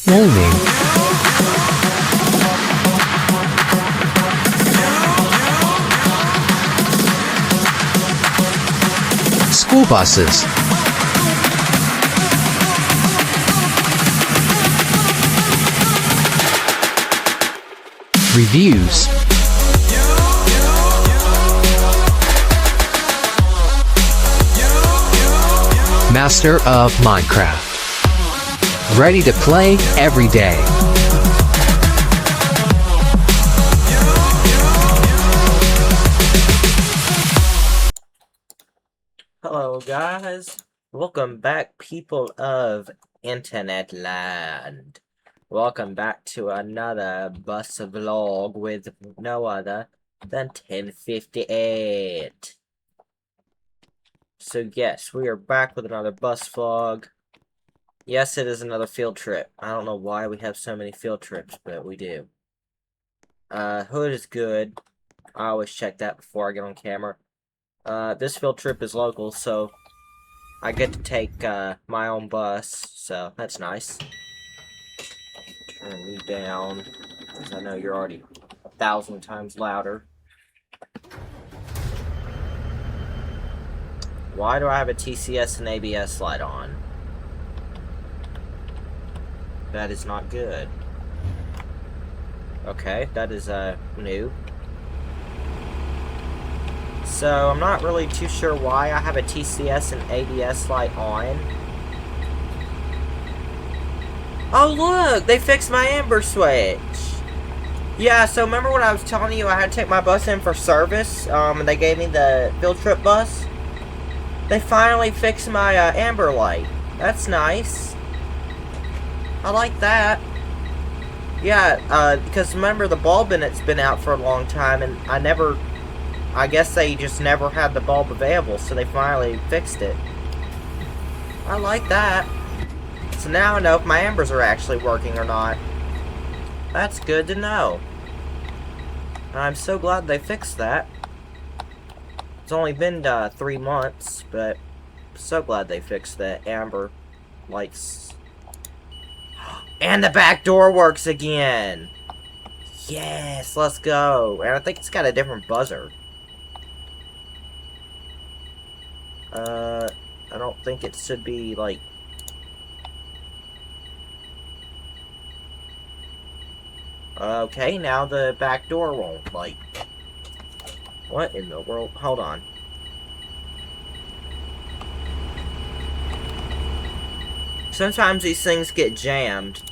Warning. School buses. Reviews. Master of Minecraft. Ready to play every day. Hello guys, welcome back people of Internet Land. Welcome back to another bus vlog with no other than 1058. So yes, we are back with another bus vlog. Yes, it is another field trip. I don't know why we have so many field trips, but we do. Hood is good. I always check that before I get on camera. This field trip is local, so I get to take, my own bus, so that's nice. Turn you down, because I know you're already 1,000 times louder. Why do I have a TCS and ABS light on? That is not good. Okay, that is, new. So, I'm not really too sure why I have a TCS and ABS light on. Oh, look! They fixed my amber switch! Yeah, so remember when I was telling you I had to take my bus in for service, and they gave me the field trip bus? They finally fixed my, amber light. That's nice. I like that. Yeah, because remember the bulb in it's been out for a long time, and I guess they just never had the bulb available, so they finally fixed it. I like that. So now I know if my ambers are actually working or not. That's good to know. I'm so glad they fixed that. It's only been 3 months, but I'm so glad they fixed the amber lights. And the back door works again! Yes, let's go. And I think it's got a different buzzer. I don't think it should be, like... Okay, now the back door won't, like... What in the world? Hold on. Sometimes these things get jammed.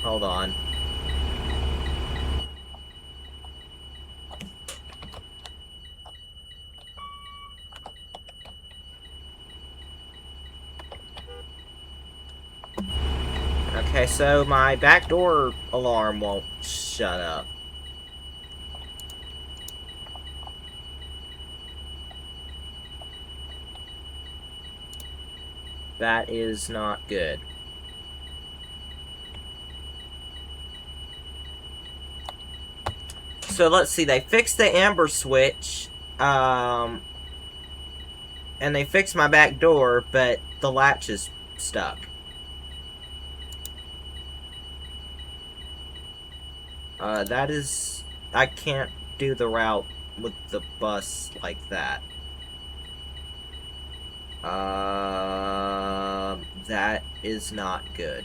Hold on. Okay, so my back door alarm won't shut up. That is not good. So let's see, they fixed the amber switch, and they fixed my back door, but the latch is stuck. That is... I can't do the route with the bus like that. That is not good.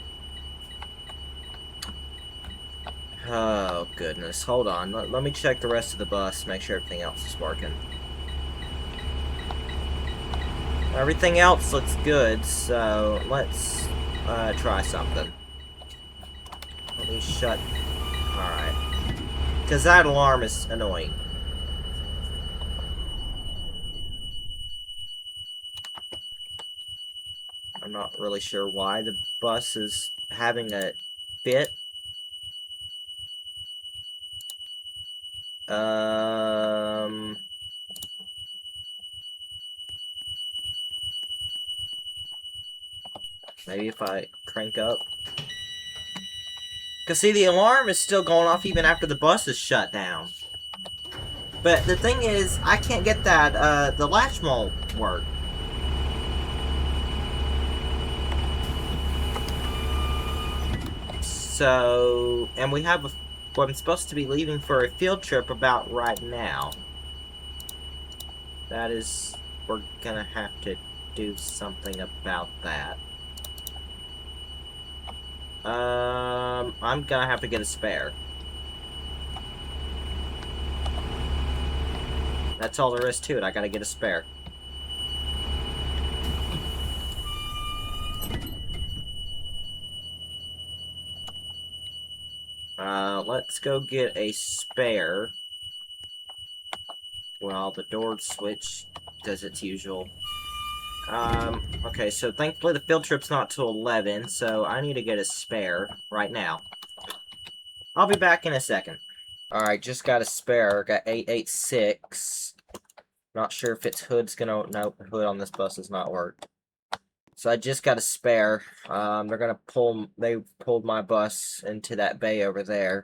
Oh, goodness. Hold on. Let me check the rest of the bus, make sure everything else is working. Everything else looks good, so let's try something. Let me shut... Alright. Because that alarm is annoying. I'm not really sure why the bus is having a fit. Maybe if I crank up. Cause see, the alarm is still going off even after the bus is shut down. But the thing is, I can't get that, the latch won't work. So, and we have I'm supposed to be leaving for a field trip about right now. That is, we're gonna have to do something about that. I'm gonna have to get a spare. That's all there is to it. I gotta get a spare. Let's go get a spare. Well, the door switch does its usual. Okay, so thankfully the field trip's not till 11, so I need to get a spare right now. I'll be back in a second. Alright, just got a spare. Got 886. Not sure if its hood's gonna... Nope, the hood on this bus does not work. So I just got a spare. They're gonna pull... They pulled my bus into that bay over there.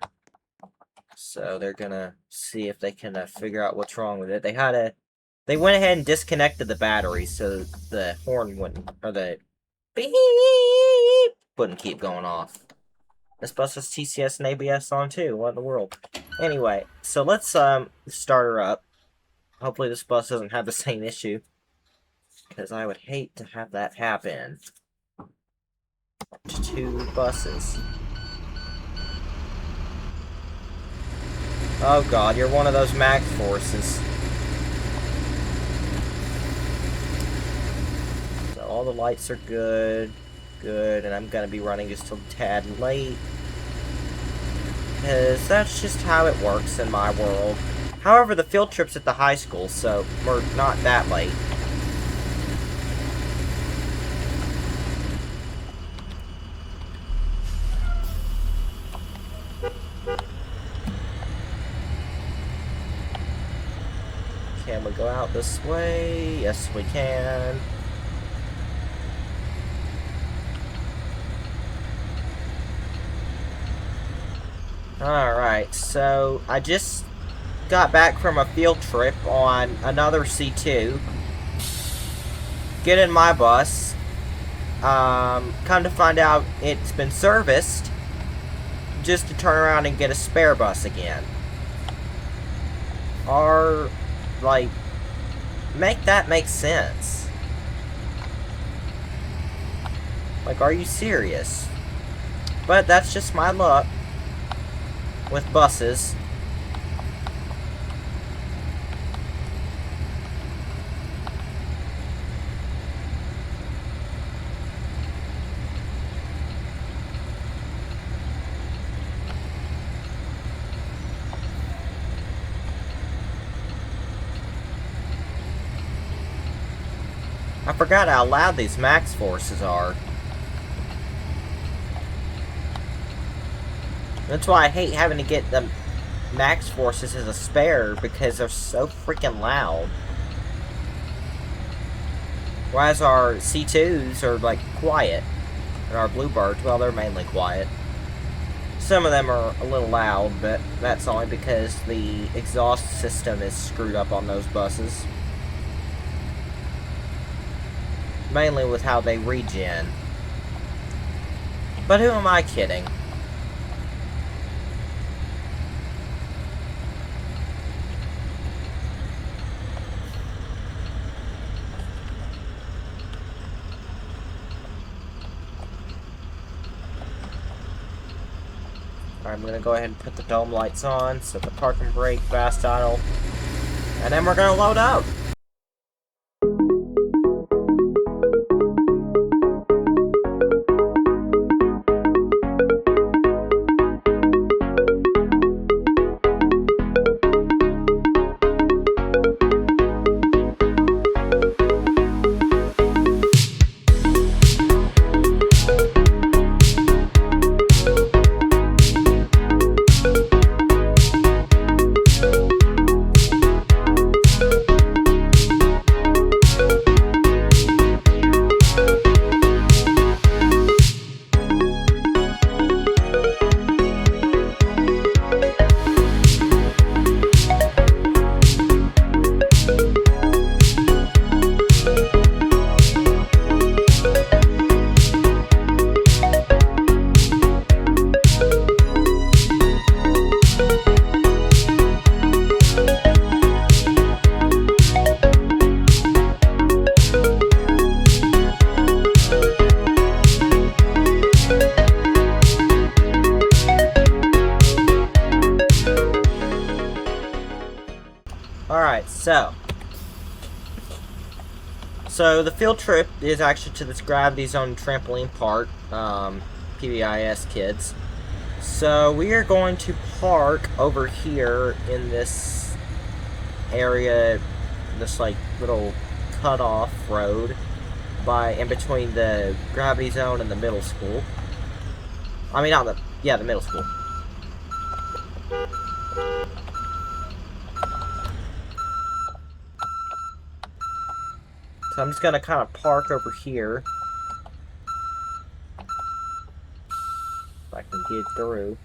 So they're gonna see if they can figure out what's wrong with it. They went ahead and disconnected the battery so the horn wouldn't... Or the... beep wouldn't keep going off. This bus has TCS and ABS on too. What in the world? Anyway, so let's start her up. Hopefully this bus doesn't have the same issue. Because I would hate to have that happen to 2 buses. Oh god, you're one of those Max Forces. So all the lights are good. Good, and I'm gonna be running just a tad late. Because that's just how it works in my world. However, the field trip's at the high school, so we're not that late. Can we go out this way? Yes, we can. Alright, so I just got back from a field trip on another C2. Get in my bus. Come to find out it's been serviced just to turn around and get a spare bus again. Or, like, make that make sense. Like, are you serious? But that's just my luck with buses. I forgot how loud these Max Forces are. That's why I hate having to get the Max Forces as a spare, because they're so freaking loud. Whereas our C2s are, like, quiet. And our Bluebirds, well, they're mainly quiet. Some of them are a little loud, but that's only because the exhaust system is screwed up on those buses. Mainly with how they regen. But who am I kidding? I'm gonna go ahead and put the dome lights on, set the parking brake, fast idle, and then we're gonna load up. So the field trip is actually to this Gravity Zone trampoline park, PBIS kids. So we are going to park over here in this area, this like little cutoff road in between the Gravity Zone and the middle school. I mean, not the, yeah, the middle school. So I'm just gonna kind of park over here. If I can get through.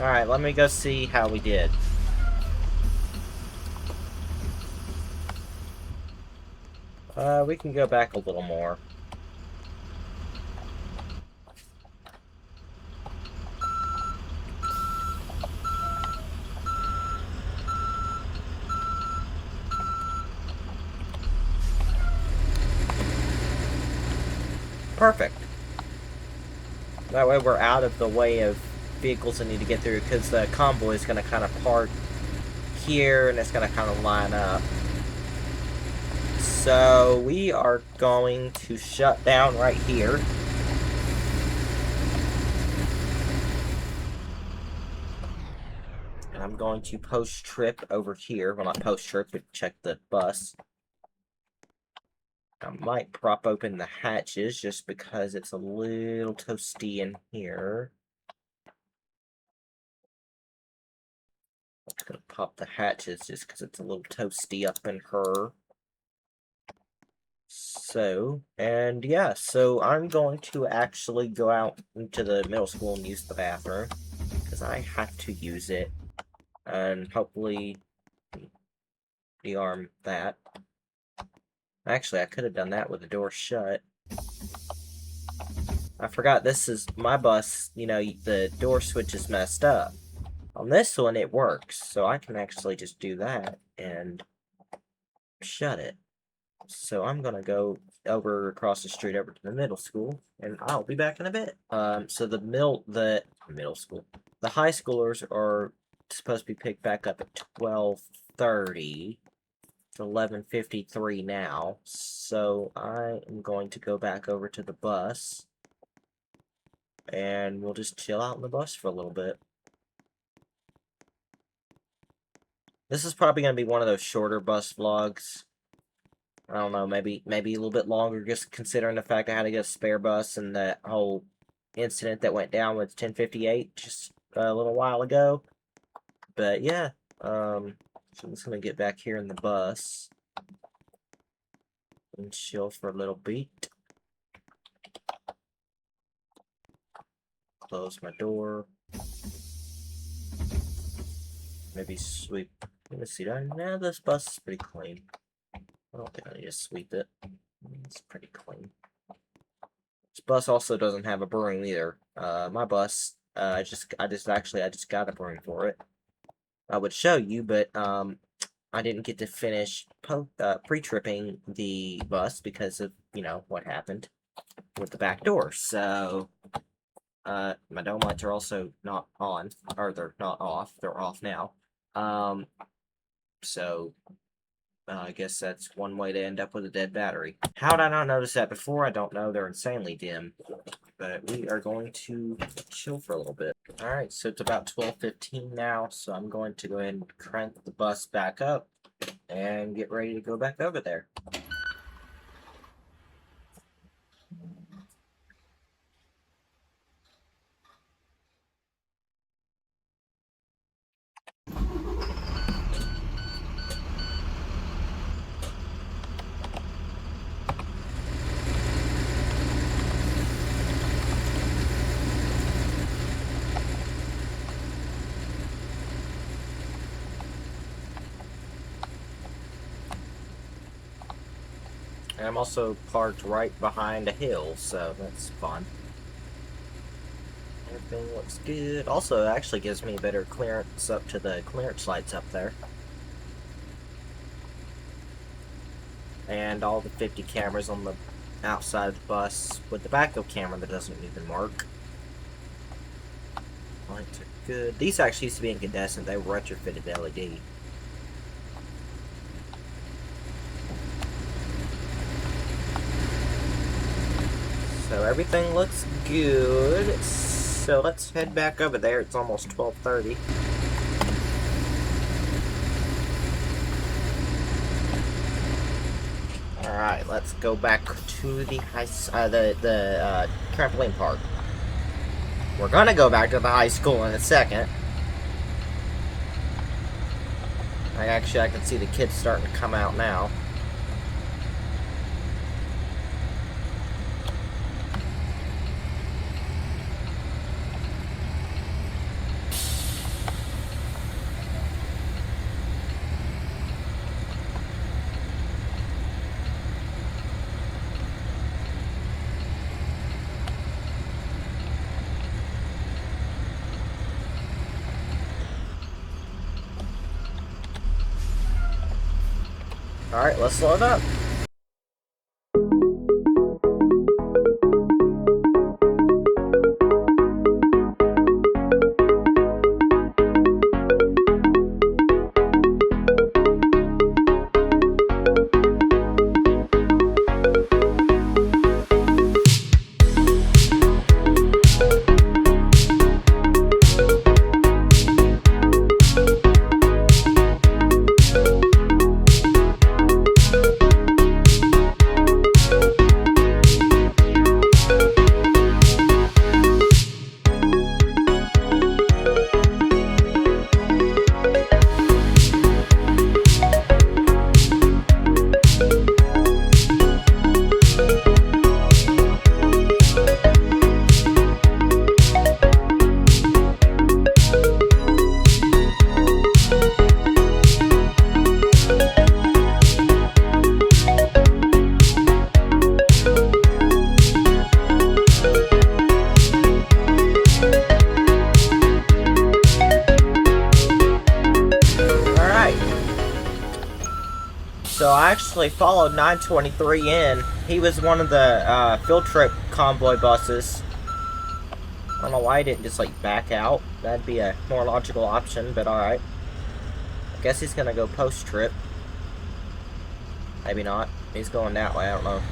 Alright, let me go see how we did. We can go back a little more. Perfect. That way we're out of the way of vehicles that need to get through, because the convoy is going to kind of park here and it's going to kind of line up. So we are going to shut down right here. And I'm going to post trip over here. Well, not post trip, but check the bus. I might prop open the hatches just because it's a little toasty in here. I'm gonna pop the hatches just because it's a little toasty up in her. So, and yeah, so I'm going to actually go out into the middle school and use the bathroom because I have to use it and hopefully de-arm that. Actually, I could have done that with the door shut. I forgot this is my bus, you know, the door switch is messed up. On this one, it works, so I can actually just do that and shut it. So I'm gonna go over across the street over to the middle school, and I'll be back in a bit. So the middle school, the high schoolers are supposed to be picked back up at 12:30. It's 11:53 now, so I am going to go back over to the bus, and we'll just chill out in the bus for a little bit. This is probably gonna be one of those shorter bus vlogs. I don't know, maybe a little bit longer, just considering the fact I had to get a spare bus and that whole incident that went down with 1058 just a little while ago. But yeah, so I'm just gonna get back here in the bus and chill for a little bit. Close my door. Maybe sweep. Let me see. Now this bus is pretty clean. I don't think I need to sweep it. It's pretty clean. This bus also doesn't have a broom either. My bus, I just got a broom for it. I would show you, but I didn't get to finish pre-tripping the bus because of, you know, what happened with the back door. So my dome lights are also not on, or they're not off. They're off now. So I guess that's one way to end up with a dead battery. How did I not notice that before? I don't know. They're insanely dim. But we are going to chill for a little bit. Alright, so it's about 12:15 now, so I'm going to go ahead and crank the bus back up and get ready to go back over there. And I'm also parked right behind a hill, so that's fun. Everything looks good. Also, it actually gives me better clearance up to the clearance lights up there. And all the 50 cameras on the outside of the bus with the backup camera that doesn't even work. Lights are good. These actually used to be incandescent. They were retrofitted to LED. So everything looks good. So let's head back over there. It's almost 12:30. All right, let's go back to the trampoline park. We're gonna go back to the high school in a second. I can see the kids starting to come out now. Alright, let's load up. So I actually followed 923 in. He was one of the field trip convoy buses. I don't know why he didn't just like back out. That'd be a more logical option, but alright. I guess he's gonna go post trip. Maybe not. He's going that way, I don't know.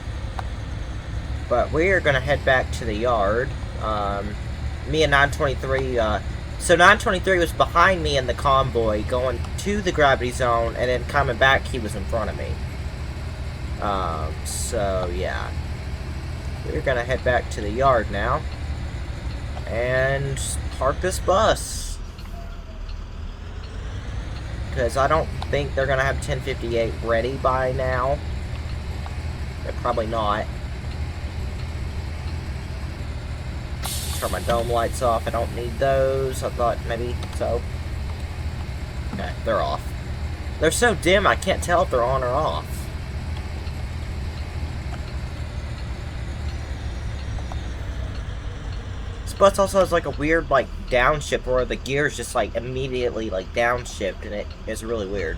But we are gonna head back to the yard. Me and 923, so 923 was behind me in the convoy going to the gravity zone, and then coming back he was in front of me. So yeah. We're gonna head back to the yard now and park this bus. Because I don't think they're gonna have 1058 ready by now. They're probably not. Turn my dome lights off. I don't need those. I thought maybe so. Okay, they're off. They're so dim I can't tell if they're on or off. This bus also has like a weird like downshift where the gears just like immediately like downshift, and it is really weird.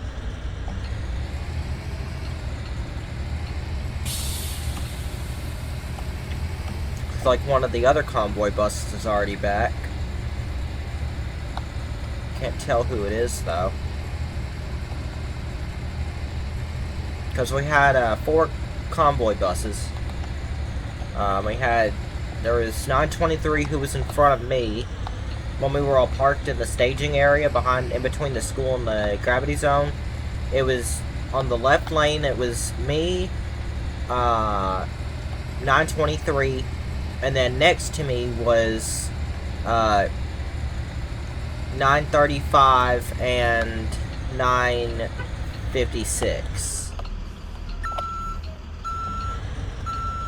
Like one of the other convoy buses is already back. Can't tell who it is though. Because we had 4 convoy buses. There was 923 who was in front of me when we were all parked in the staging area in between the school and the gravity zone. It was on the left lane. It was me, 923. And then next to me was 935 and 956.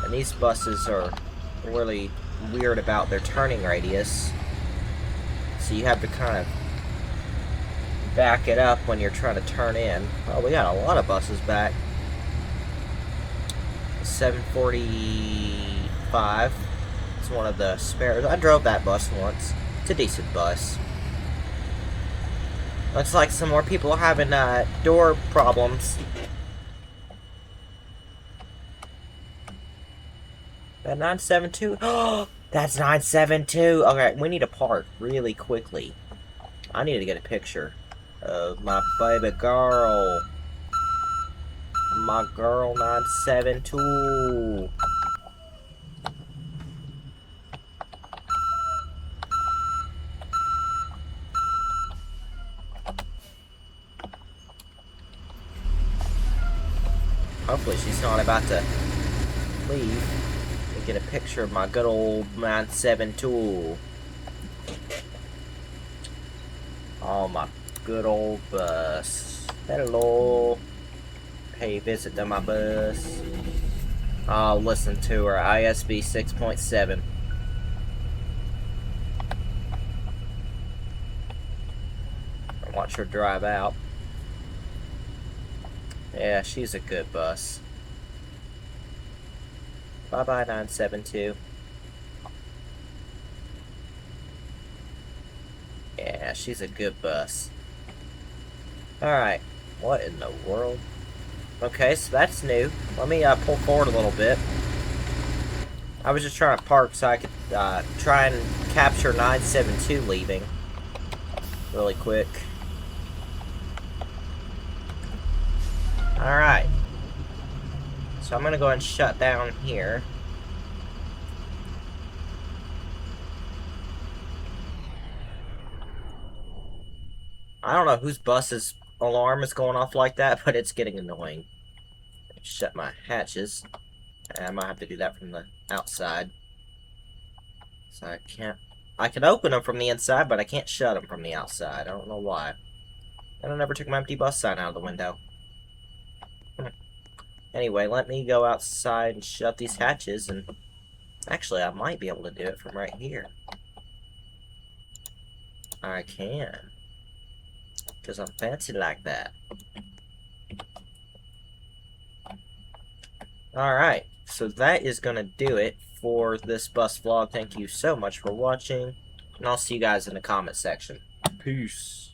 And these buses are really weird about their turning radius. So you have to kind of back it up when you're trying to turn in. Oh, we got a lot of buses back. 745. It's one of the spares. I drove that bus once. It's a decent bus. Looks like some more people are having door problems. That 972? Oh, that's 972. Okay, we need to park really quickly. I need to get a picture of my baby girl. My girl 972. Hopefully she's not about to leave and get a picture of my good old 972. Oh, my good old bus. Hello. Pay visit to my bus. I'll listen to her. ISB 6.7. Watch her drive out. Yeah, she's a good bus. Bye-bye, 972. Yeah, she's a good bus. Alright. What in the world? Okay, so that's new. Let me pull forward a little bit. I was just trying to park so I could try and capture 972 leaving. Really quick. Alright. So I'm going to go ahead and shut down here. I don't know whose bus's alarm is going off like that, but it's getting annoying. Shut my hatches. I might have to do that from the outside. So I can't... I can open them from the inside, but I can't shut them from the outside. I don't know why. And I never took my empty bus sign out of the window. Anyway, let me go outside and shut these hatches, and... Actually, I might be able to do it from right here. I can. Because I'm fancy like that. Alright, so that is going to do it for this bus vlog. Thank you so much for watching, and I'll see you guys in the comment section. Peace.